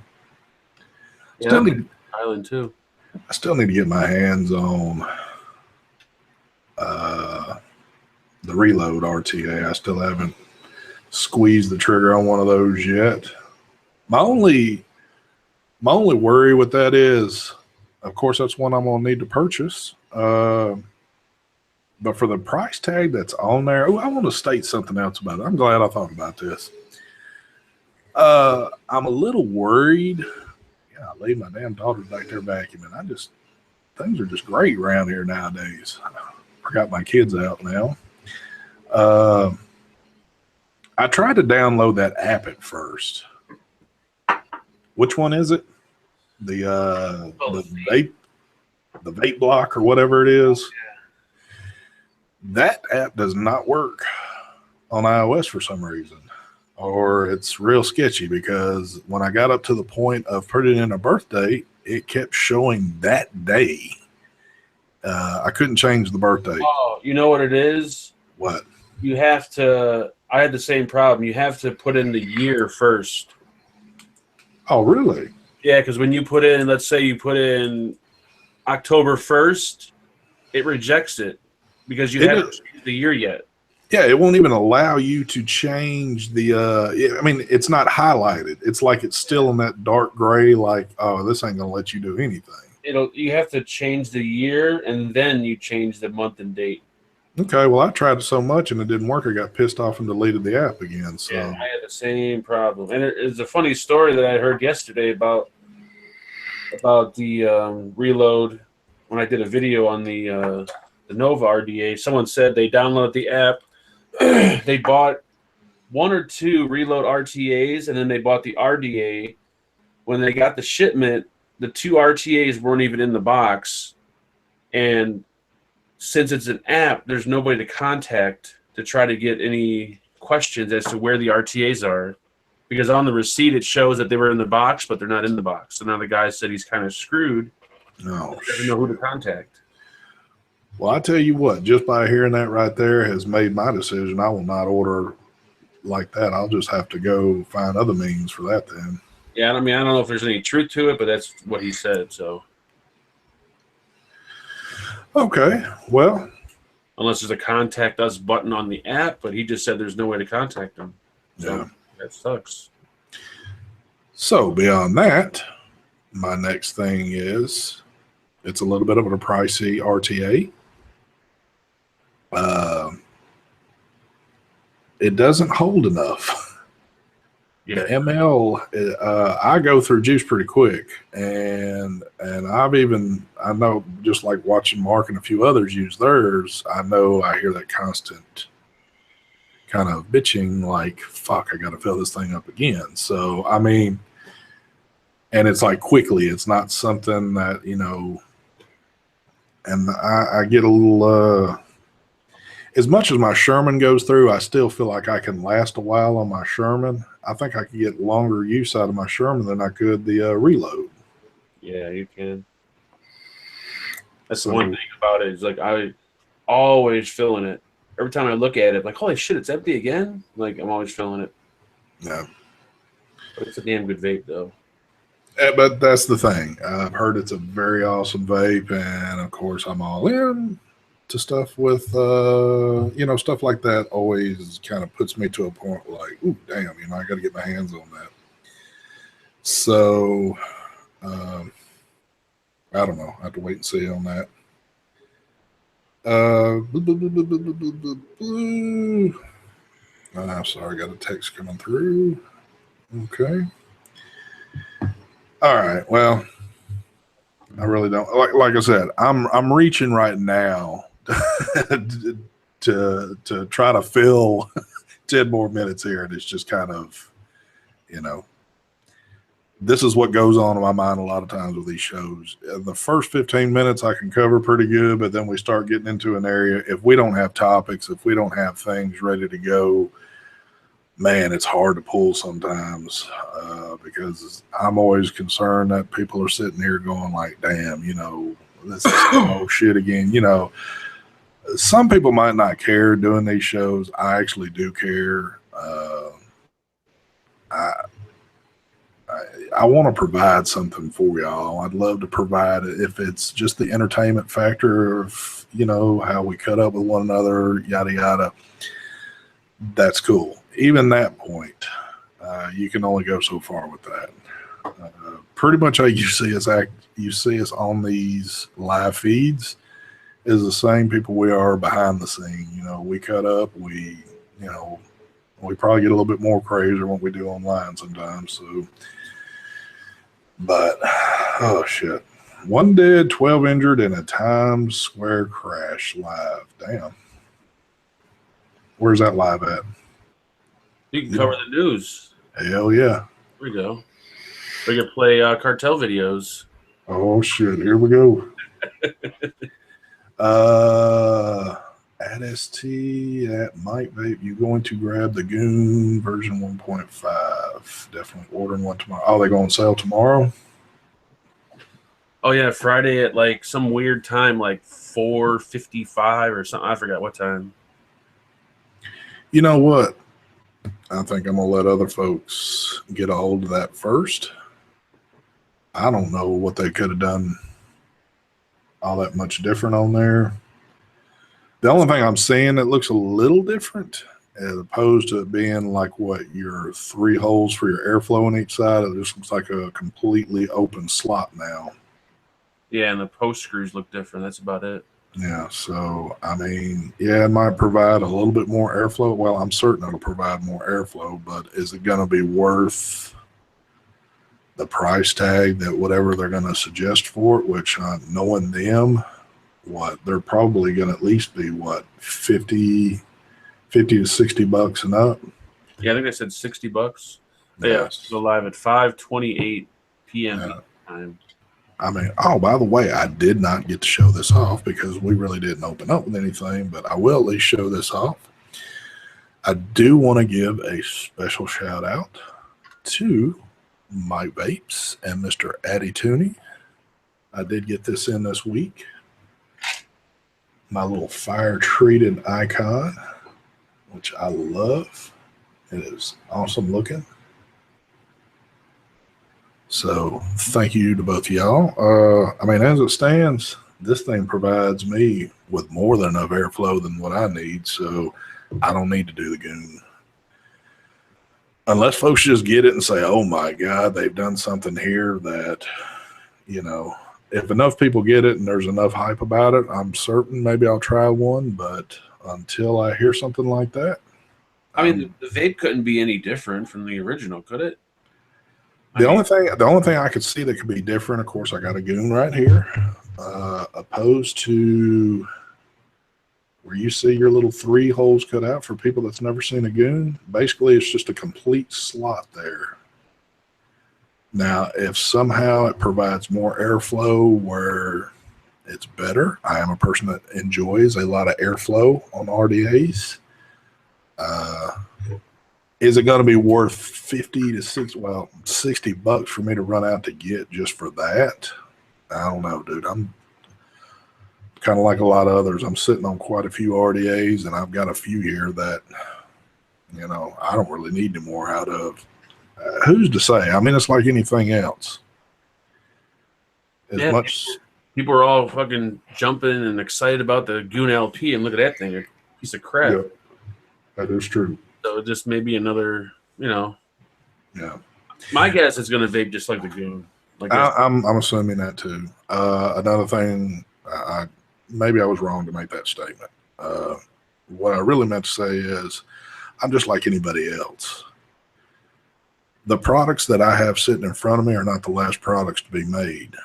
[SPEAKER 1] Yeah, Kylan too.
[SPEAKER 2] I still need to get my hands on the Reload RTA. I still haven't squeezed the trigger on one of those yet. My only My only worry with that is, of course, that's one I'm going to need to purchase. But for the price tag that's on there, I want to state something else about it. I'm glad I thought about this. I'm a little worried. Yeah, I leave my damn daughter back there vacuuming. Things are just great around here nowadays. I got my kids out now. I tried to download that app at first. Which one is it? The vape block or whatever it is. That app does not work on iOS for some reason, or it's real sketchy, because when I got up to the point of putting in a birthday, it kept showing that day. I couldn't change the birthday.
[SPEAKER 1] Oh, you know what it is?
[SPEAKER 2] What?
[SPEAKER 1] You have to, I had the same problem. You have to put in the year first.
[SPEAKER 2] Oh, really?
[SPEAKER 1] Yeah, because when you put in, let's say you put in October 1st, it rejects it because you haven't changed the year yet.
[SPEAKER 2] Yeah, it won't even allow you to change the, I mean, it's not highlighted. It's like it's still in that dark gray, like, oh, this ain't going to let you do anything.
[SPEAKER 1] You have to change the year, and then you change the month and date.
[SPEAKER 2] Okay, well, I tried it so much and it didn't work. I got pissed off and deleted the app again. So
[SPEAKER 1] yeah, I had the same problem. And it's a funny story that I heard yesterday about the reload. When I did a video on the Nova RDA, someone said they downloaded the app. They bought 1 or 2 reload RTAs, and then they bought the RDA. When they got the shipment, the 2 RTAs weren't even in the box. And since it's an app, there's nobody to contact to try to get any questions as to where the RTAs are. Because on the receipt, it shows that they were in the box, but they're not in the box. So now the guy said he's kind of screwed.
[SPEAKER 2] No,
[SPEAKER 1] doesn't know who to contact.
[SPEAKER 2] Well, I tell you what, just by hearing that right there has made my decision. I will not order like that. I'll just have to go find other means for that then.
[SPEAKER 1] Yeah, I mean, I don't know if there's any truth to it, but that's what he said. So,
[SPEAKER 2] okay, well,
[SPEAKER 1] unless there's a contact us button on the app, but he just said there's no way to contact him. So
[SPEAKER 2] yeah,
[SPEAKER 1] that sucks.
[SPEAKER 2] So beyond that, my next thing is it's a little bit of a pricey RTA. It doesn't hold enough.
[SPEAKER 1] Yeah.
[SPEAKER 2] The ML, I go through juice pretty quick, and I know, just like watching Mark and a few others use theirs, I hear that constant kind of bitching, like, fuck, I got to fill this thing up again. So, I mean, and it's like quickly, it's not something that, and I get a little, as much as my Sherman goes through, I still feel like I can last a while on my Sherman. I think I can get longer use out of my Sherman than I could the reload.
[SPEAKER 1] Yeah, you can. That's the one thing about it is, like, I always filling it. Every time I look at it, like, holy shit, it's empty again. Like, I'm always filling it.
[SPEAKER 2] Yeah.
[SPEAKER 1] But it's a damn good vape, though.
[SPEAKER 2] But that's the thing. I've heard it's a very awesome vape, and of course, I'm all in to stuff with, stuff like that always kind of puts me to a point like, ooh, damn, I got to get my hands on that. So, I don't know. I have to wait and see on that. I'm sorry, I got a text coming through. Okay. All right. Well, I really don't like I said, I'm reaching right now to try to fill 10 more minutes here, and it's just kind of, this is what goes on in my mind a lot of times with these shows. The first 15 minutes I can cover pretty good, but then we start getting into an area. If we don't have topics, if we don't have things ready to go, man, it's hard to pull sometimes, because I'm always concerned that people are sitting here going like, damn, this is oh shit again. Some people might not care doing these shows. I actually do care. I want to provide something for y'all. I'd love to provide it. If it's just the entertainment factor of, how we cut up with one another, yada, yada, that's cool. Even that point, you can only go so far with that. pretty much how you see us act. You see us on these live feeds is the same people we are behind the scene. You know, we cut up. We probably get a little bit more crazy than what we do online sometimes. So, but oh shit. 1 dead, 12 injured in a Times Square crash live. Damn. Where's that live at?
[SPEAKER 1] You can cover the news.
[SPEAKER 2] Hell yeah.
[SPEAKER 1] Here we go. We can play cartel videos.
[SPEAKER 2] Oh shit. Here we go. At ST, at Mike Vape, you going to grab the Goon version 1.5. Definitely ordering one tomorrow. Oh, they going on sale tomorrow?
[SPEAKER 1] Oh yeah, Friday at like some weird time, like 4:55 or something. I forgot what time.
[SPEAKER 2] You know what? I think I'm gonna let other folks get a hold of that first. I don't know what they could have done all that much different on there. The only thing I'm seeing that looks a little different, as opposed to it being like what your 3 holes for your airflow on each side, it just looks like a completely open slot now.
[SPEAKER 1] Yeah, and the post screws look different. That's about it.
[SPEAKER 2] Yeah, so I mean, yeah, it might provide a little bit more airflow. Well, I'm certain it'll provide more airflow, but is it going to be worth the price tag that whatever they're going to suggest for it? Which, knowing them, they're probably going to at least be 50 to $60 and up.
[SPEAKER 1] Yeah, I think I said $60.
[SPEAKER 2] Yes.
[SPEAKER 1] Yeah, go live at 5:28 p.m. time.
[SPEAKER 2] I mean, oh, by the way, I did not get to show this off because we really didn't open up with anything, but I will at least show this off. I do want to give a special shout out to Mike Vapes and Mr. Addy Tooney. I did get this in this week. My little fire treated icon, which I love. It is awesome looking. So thank you to both of y'all. I mean, as it stands, this thing provides me with more than enough airflow than what I need. So I don't need to do the Goon. Unless folks just get it and say, oh my God, they've done something here that, you know, if enough people get it and there's enough hype about it, I'm certain maybe I'll try one. But until I hear something like that.
[SPEAKER 1] I mean, the vape couldn't be any different from the original, could it?
[SPEAKER 2] The only thing I could see that could be different, of course, I got a Goon right here, opposed to where you see your little 3 holes cut out for people that's never seen a Goon. Basically, it's just a complete slot there. Now, if somehow it provides more airflow where it's better, I am a person that enjoys a lot of airflow on RDAs. Is it going to be worth $50 to $60 for me to run out to get just for that? I don't know, dude. I'm kind of like a lot of others. I'm sitting on quite a few RDAs, and I've got a few here that, you know, I don't really need any more out of. Who's to say? I mean, it's like anything else.
[SPEAKER 1] People are all fucking jumping and excited about the Goon LP, and look at that thing, a piece of crap.
[SPEAKER 2] Yeah, that is true.
[SPEAKER 1] So just maybe another, you know.
[SPEAKER 2] Yeah.
[SPEAKER 1] My guess is going to vape just like the Goon.
[SPEAKER 2] I'm assuming that too. Another thing, maybe I was wrong to make that statement. What I really meant to say is I'm just like anybody else. The products that I have sitting in front of me are not the last products to be made.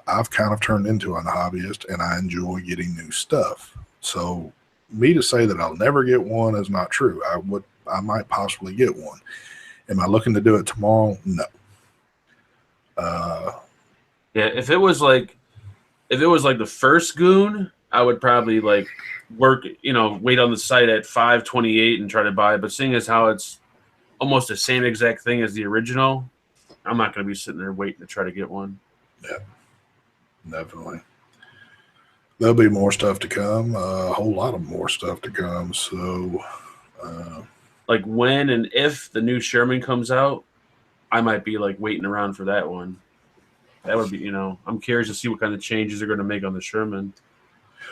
[SPEAKER 2] I've kind of turned into a hobbyist, and I enjoy getting new stuff. So me to say that I'll never get one is not true. I might possibly get one. Am I looking to do it tomorrow? No.
[SPEAKER 1] Yeah, if it was like the first Goon, I would probably like work, you know, wait on the site at 5:28 and try to buy it. But seeing as how it's almost the same exact thing as the original, I'm not going to be sitting there waiting to try to get one.
[SPEAKER 2] Yeah, definitely. There'll be more stuff to come, a whole lot of more stuff to come. So,
[SPEAKER 1] like when and if the new Sherman comes out, I might be like waiting around for that one. That would be, you know, I'm curious to see what kind of changes they're going to make on the Sherman.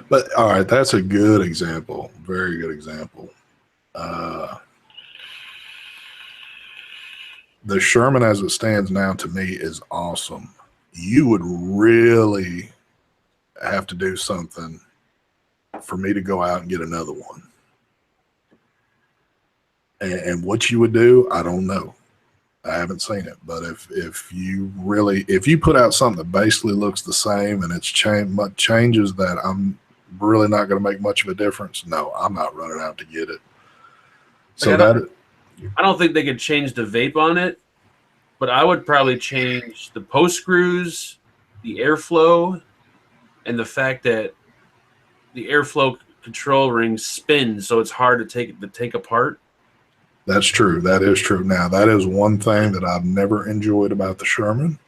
[SPEAKER 2] But all right, that's a good example. Very good example. The Sherman as it stands now to me is awesome. You would really have to do something for me to go out and get another one. And what you would do, I don't know. I haven't seen it, but if you put out something that basically looks the same and it's changes that I'm really not going to make much of a difference, no, I'm not running out to get it. So
[SPEAKER 1] I don't think they could change the vape on it, but I would probably change the post screws, the airflow, and the fact that the airflow control ring spins, so it's hard to take apart.
[SPEAKER 2] That's true. That is true. Now, that is one thing that I've never enjoyed about the Sherman.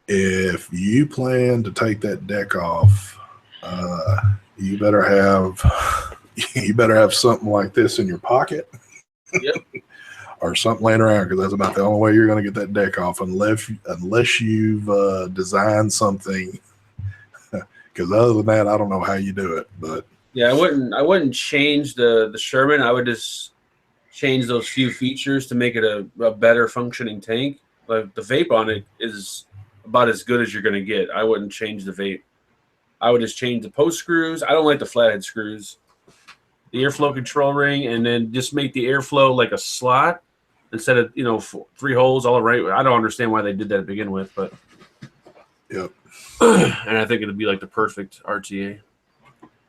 [SPEAKER 2] If you plan to take that deck off, you better have something like this in your pocket.
[SPEAKER 1] Yep.
[SPEAKER 2] Or something laying around, because that's about the only way you're going to get that deck off, unless you've designed something. Because other than that, I don't know how you do it. But
[SPEAKER 1] yeah, I wouldn't change the Sherman. I would just change those few features to make it a better functioning tank. Like the vape on it is about as good as you're going to get. I wouldn't change the vape. I would just change the post screws. I don't like the flathead screws. The airflow control ring, and then just make the airflow like a slot instead of 3 holes all around. I don't understand why they did that to begin with, but
[SPEAKER 2] yep.
[SPEAKER 1] And I think it'd be like the perfect RTA.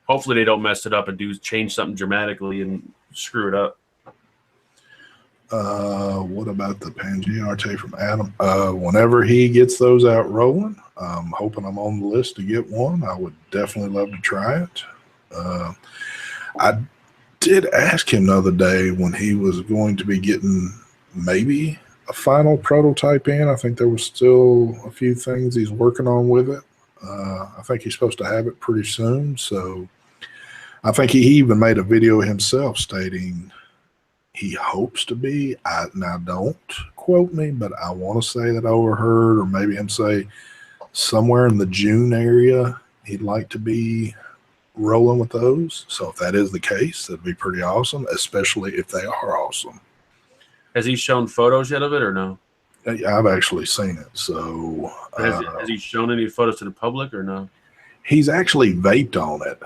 [SPEAKER 1] Hopefully they don't mess it up and change something dramatically and screw it up.
[SPEAKER 2] What about the Pangea RTA from Adam? Whenever he gets those out rolling, I'm hoping I'm on the list to get one. I would definitely love to try it. I did ask him the other day when he was going to be getting maybe a final prototype in. I think there was still a few things he's working on with it. I think he's supposed to have it pretty soon. So I think he even made a video himself stating he hopes to be. Now, don't quote me, but I want to say that I overheard, or maybe him say somewhere in the June area, he'd like to be rolling with those. So if that is the case, that'd be pretty awesome, especially if they are awesome.
[SPEAKER 1] Has he shown photos yet of it or no?
[SPEAKER 2] I've actually seen it. So
[SPEAKER 1] has he shown any photos to the public or no?
[SPEAKER 2] He's actually vaped on it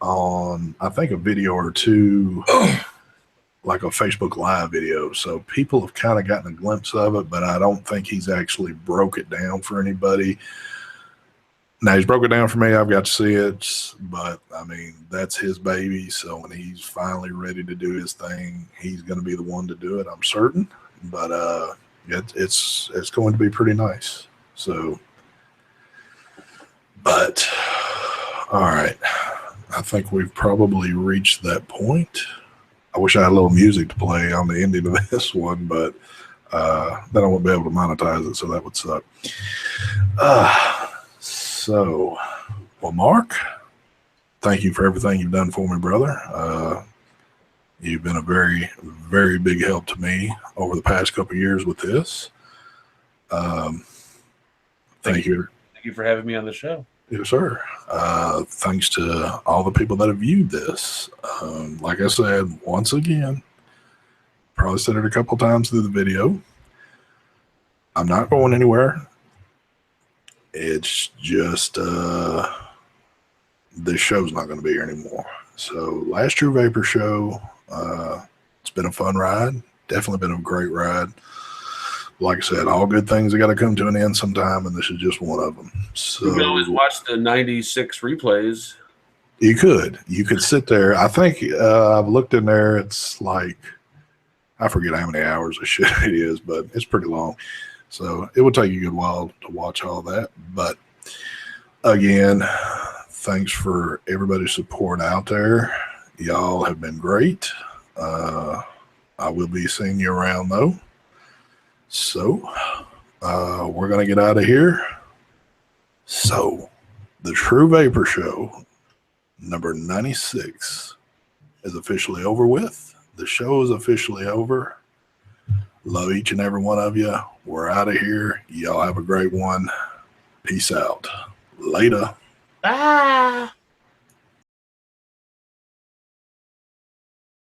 [SPEAKER 2] on, I think, a video or two, like a Facebook Live video. So people have kind of gotten a glimpse of it, but I don't think he's actually broke it down for anybody. Now, he's broke it down for me. I've got to see it, but I mean, that's his baby. So when he's finally ready to do his thing, he's going to be the one to do it, I'm certain. But it's going to be pretty nice. So, but all right, I think we've probably reached that point. I wish I had a little music to play on the ending of this one, but then I won't be able to monetize it, so that would suck. So, well, Mark, thank you for everything you've done for me, brother. You've been a very, very big help to me over the past couple of years with this. Thank you.
[SPEAKER 1] Thank you for having me on the show.
[SPEAKER 2] Yes, sir. Thanks to all the people that have viewed this. Like I said, once again, probably said it a couple times through the video, I'm not going anywhere. It's just this show's not going to be here anymore. So last True Vapor show, it's been a fun ride. Definitely been a great ride. Like I said, all good things are got to come to an end sometime, and this is just one of them. So
[SPEAKER 1] you can always watch the 96 replays.
[SPEAKER 2] You could sit there. I think I've looked in there. It's like, I forget how many hours of shit it is, but it's pretty long. So it would take you a good while to watch all that. But again, thanks for everybody's support out there. Y'all have been great. I will be seeing you around though. So we're going to get out of here. So the True Vapor Show number 96 is officially over with. The show is officially over. Love each and every one of you. We're out of here. Y'all have a great one. Peace out. Later.
[SPEAKER 1] Bye.